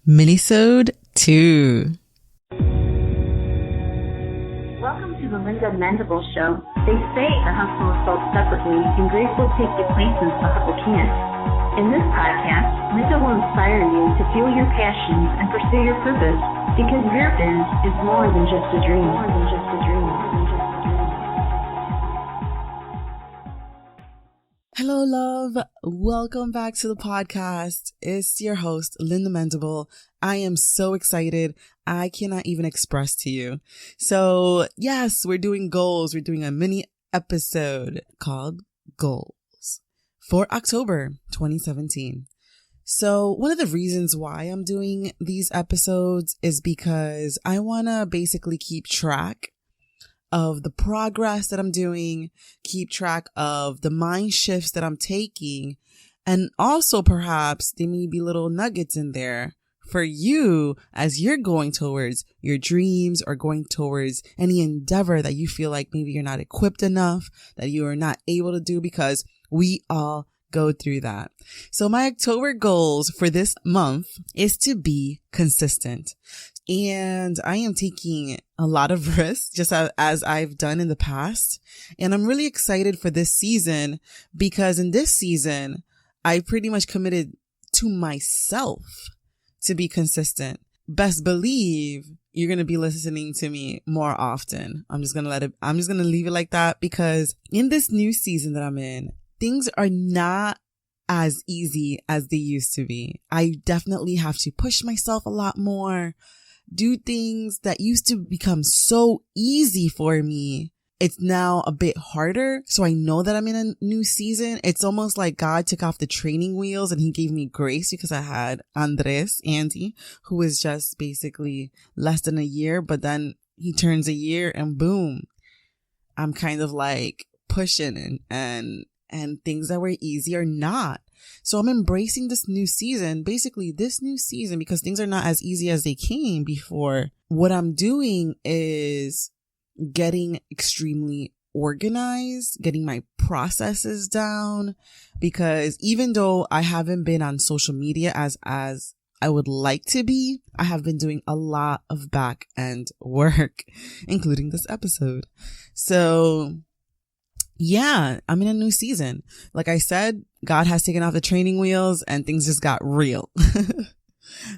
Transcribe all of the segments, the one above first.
Minisode 2. Welcome to the Linda Mendable Show. They say the hustle is sold separately, and grace will take you places the hustle can't. In this podcast, Linda will inspire you to fuel your passions and pursue your purpose, because your biz is more than just a dream. Hello, love. Welcome back to the podcast. It's your host, Linda Mendable. I am so excited. I cannot even express to you. So yes, we're doing goals. We're doing a mini episode called Goals for October 2017. So one of the reasons why I'm doing these episodes is because I want to basically keep track of the progress that I'm doing, keep track of the mind shifts that I'm taking, and also perhaps there may be little nuggets in there for you as you're going towards your dreams or going towards any endeavor that you feel like maybe you're not equipped enough, that you are not able to do, because we all go through that. So my October goals for this month is to be consistent. And I am taking a lot of risks, just as I've done in the past. And I'm really excited for this season, because in this season, I pretty much committed to myself to be consistent. Best believe you're going to be listening to me more often. I'm just going to leave it like that, because in this new season that I'm in, things are not as easy as they used to be. I definitely have to push myself a lot more. Do things that used to become so easy for me. It's now a bit harder. So I know that I'm in a new season. It's almost like God took off the training wheels and he gave me grace, because I had Andy, who was just basically less than a year, but then he turns a year and boom, I'm kind of like pushing and things that were easy are not. So I'm embracing this new season, because things are not as easy as they came before. What I'm doing is getting extremely organized, getting my processes down, because even though I haven't been on social media as I would like to be, I have been doing a lot of back end work, including this episode. So yeah, I'm in a new season. Like I said, God has taken off the training wheels and things just got real.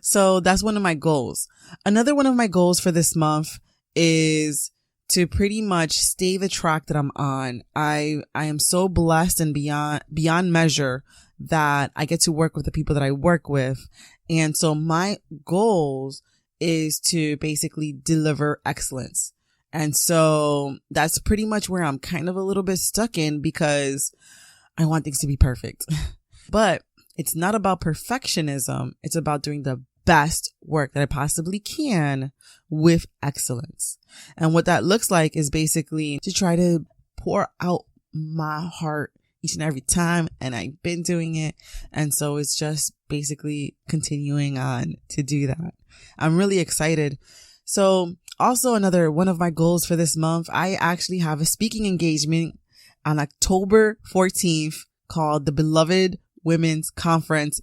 So that's one of my goals. Another one of my goals for this month is to pretty much stay the track that I'm on. I am so blessed and beyond measure that I get to work with the people that I work with. And so my goals is to basically deliver excellence. And so that's pretty much where I'm kind of a little bit stuck in, because I want things to be perfect. But it's not about perfectionism. It's about doing the best work that I possibly can with excellence. And what that looks like is basically to try to pour out my heart each and every time. And I've been doing it. And so it's just basically continuing on to do that. I'm really excited. So also another one of my goals for this month, I actually have a speaking engagement on October 14th called the Beloved Women's Conference.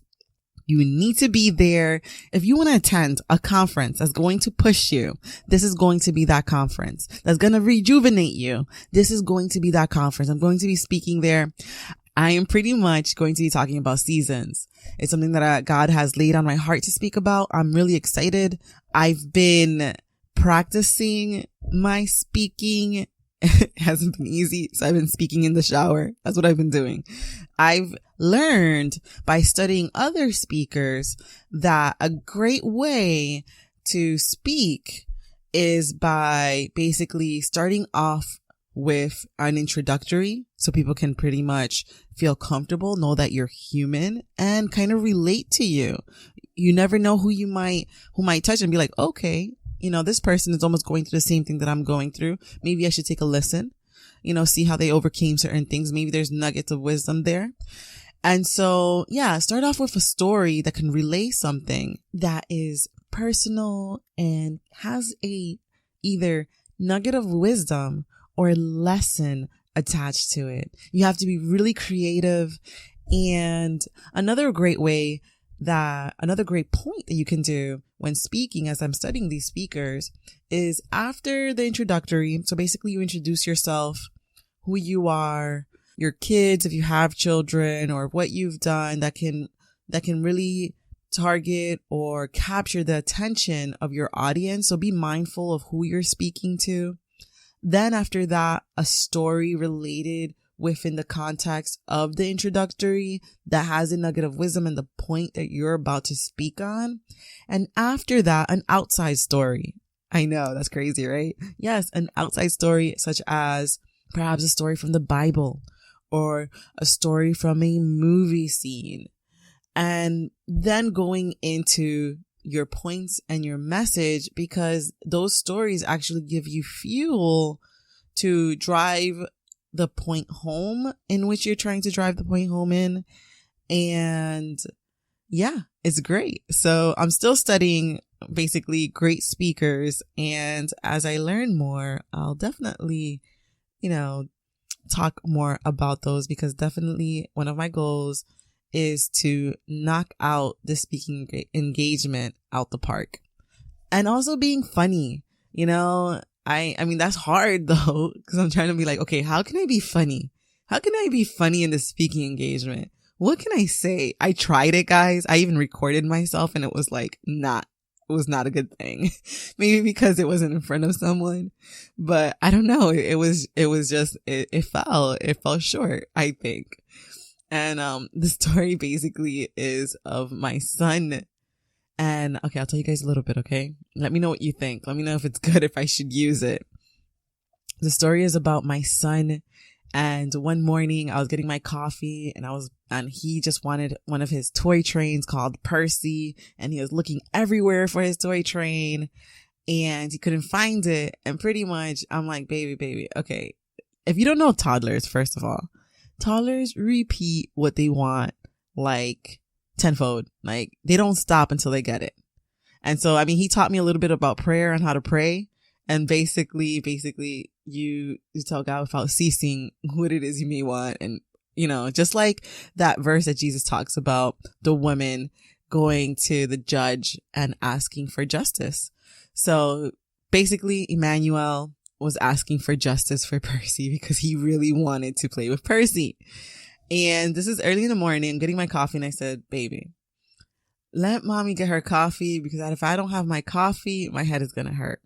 You need to be there. If you want to attend a conference that's going to push you, this is going to be that conference. That's going to rejuvenate you. This is going to be that conference. I'm going to be speaking there. I am pretty much going to be talking about seasons. It's something that God has laid on my heart to speak about. I'm really excited. I've been practicing my speaking. It hasn't been easy, so I've been speaking in the shower. That's what I've been doing. I've learned by studying other speakers that a great way to speak is by basically starting off with an introductory, so people can pretty much feel comfortable, know that you're human, and kind of relate to you. You never know who might touch and be like, okay, this person is almost going through the same thing that I'm going through. Maybe I should take a listen, see how they overcame certain things. Maybe there's nuggets of wisdom there. And so, yeah, start off with a story that can relay something that is personal and has a either nugget of wisdom or lesson attached to it. You have to be really creative. And another great way that another great point that you can do when speaking, as I'm studying these speakers, is after the introductory. So basically you introduce yourself, who you are, your kids, if you have children, or what you've done that can really target or capture the attention of your audience. So be mindful of who you're speaking to. Then after that, a story related within the context of the introductory that has a nugget of wisdom and the point that you're about to speak on. And after that, an outside story. I know, that's crazy, right? Yes, an outside story such as perhaps a story from the Bible or a story from a movie scene. And then going into your points and your message, because those stories actually give you fuel to drive the point home in which you're trying to drive the point home in. And yeah, it's great. So I'm still studying basically great speakers. And as I learn more, I'll definitely, talk more about those, because definitely one of my goals is to knock out the speaking engagement out the park. And also being funny, I mean, that's hard though, because I'm trying to be like, okay, how can I be funny? How can I be funny in the speaking engagement? What can I say? I tried it, guys. I even recorded myself and it was like it was not a good thing. Maybe because it wasn't in front of someone, but I don't know. It fell short, I think. And, the story basically is of my son. And okay, I'll tell you guys a little bit. Okay. Let me know what you think. Let me know if it's good, if I should use it. The story is about my son. And one morning I was getting my coffee and he just wanted one of his toy trains called Percy. And he was looking everywhere for his toy train and he couldn't find it. And pretty much I'm like, baby. Okay. If you don't know toddlers, first of all, toddlers repeat what they want like tenfold. Like they don't stop until they get it. And so, I mean, he taught me a little bit about prayer and how to pray. And basically you tell God without ceasing what it is you may want. And, just like that verse that Jesus talks about the woman going to the judge and asking for justice. So basically Emmanuel was asking for justice for Percy because he really wanted to play with Percy. And this is early in the morning. I'm getting my coffee and I said, baby, let mommy get her coffee because if I don't have my coffee, my head is going to hurt.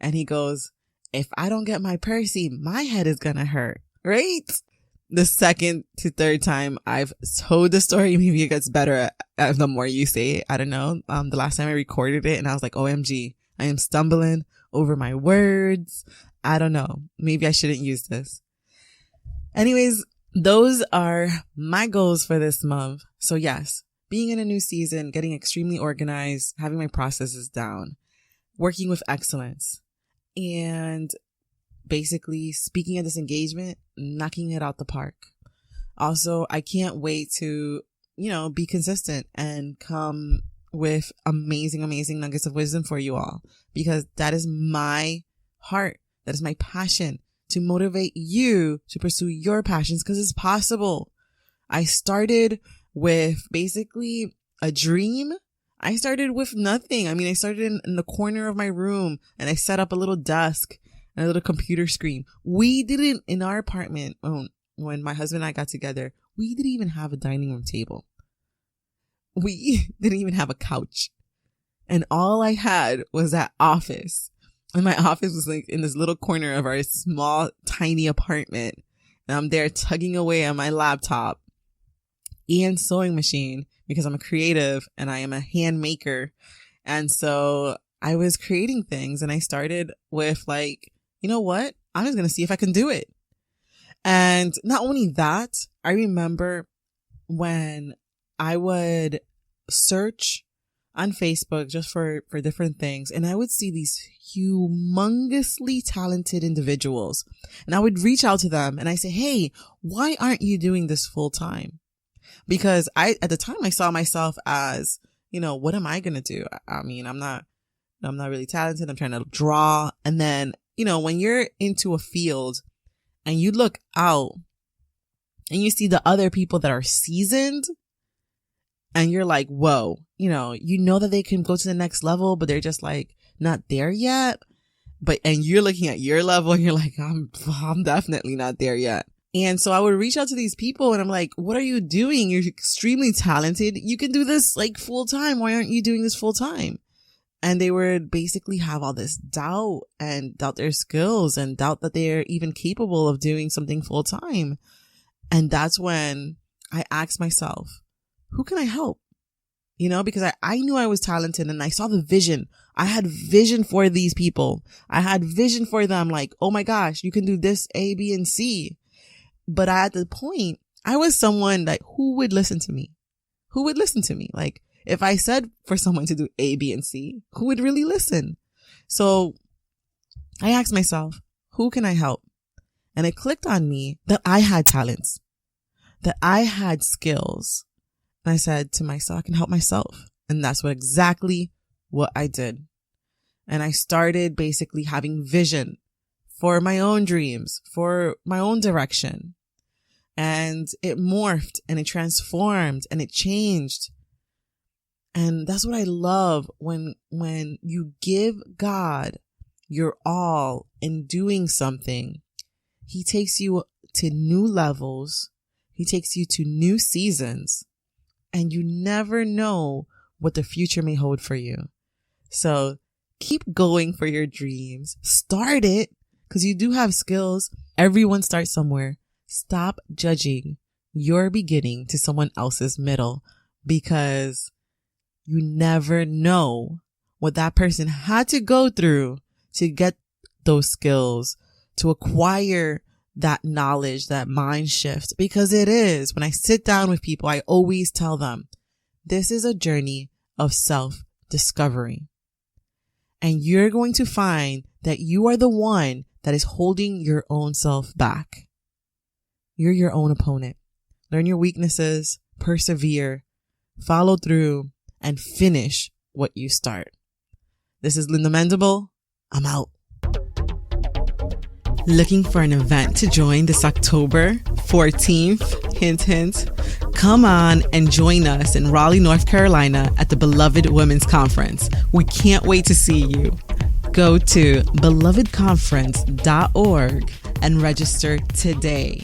And he goes, if I don't get my Percy, my head is going to hurt. Right? The second to third time I've told the story, maybe it gets better the more you say it. I don't know. The last time I recorded it and I was like, OMG, I am stumbling over my words. I don't know. Maybe I shouldn't use this. Anyways, those are my goals for this month. So yes, being in a new season, getting extremely organized, having my processes down, working with excellence, and basically speaking at this engagement, knocking it out the park. Also, I can't wait to, be consistent and come with amazing nuggets of wisdom for you all, because that is my heart. That is my passion, to motivate you to pursue your passions, because it's possible. I started with basically a dream. I started with nothing. I mean, I started in the corner of my room and I set up a little desk and a little computer screen. We didn't, in our apartment, when my husband and I got together, we didn't even have a dining room table. We didn't even have a couch. And all I had was that office. And my office was like in this little corner of our small, tiny apartment. And I'm there tugging away on my laptop and sewing machine because I'm a creative and I am a hand maker. And so I was creating things and I started with like, you know what? I'm just going to see if I can do it. And not only that, I remember when I would search on Facebook just for different things, and I would see these humongously talented individuals, and I would reach out to them and I say, hey, why aren't you doing this full time? Because at the time I saw myself as, what am I going to do? I mean, I'm not really talented. I'm trying to draw. And then, when you're into a field and you look out and you see the other people that are seasoned, and you're like, whoa, you know that they can go to the next level, but they're just like not there yet. And you're looking at your level and you're like, I'm definitely not there yet. And so I would reach out to these people and I'm like, what are you doing? You're extremely talented. You can do this like full time. Why aren't you doing this full time? And they would basically have all this doubt and doubt their skills and doubt that they're even capable of doing something full time. And that's when I asked myself, who can I help? Because I knew I was talented and I saw the vision. I had vision for these people. I had vision for them. Like, oh my gosh, you can do this, A, B, and C. But at the point, I was someone like, who would listen to me? Who would listen to me? Like, if I said for someone to do A, B, and C, who would really listen? So I asked myself, who can I help? And it clicked on me that I had talents, that I had skills. And I said to myself, I can help myself. And that's exactly what I did. And I started basically having vision for my own dreams, for my own direction. And it morphed and it transformed and it changed. And that's what I love when you give God your all in doing something. He takes you to new levels. He takes you to new seasons. And you never know what the future may hold for you. So keep going for your dreams. Start it because you do have skills. Everyone starts somewhere. Stop judging your beginning to someone else's middle because you never know what that person had to go through to get those skills, to acquire that knowledge, that mind shift, because it is. When I sit down with people, I always tell them, this is a journey of self-discovery. And you're going to find that you are the one that is holding your own self back. You're your own opponent. Learn your weaknesses, persevere, follow through, and finish what you start. This is Linda Mendable. I'm out. Looking for an event to join this October 14th? Hint, hint. Come on and join us in Raleigh, North Carolina at the Beloved Women's Conference. We can't wait to see you. Go to belovedconference.org and register today.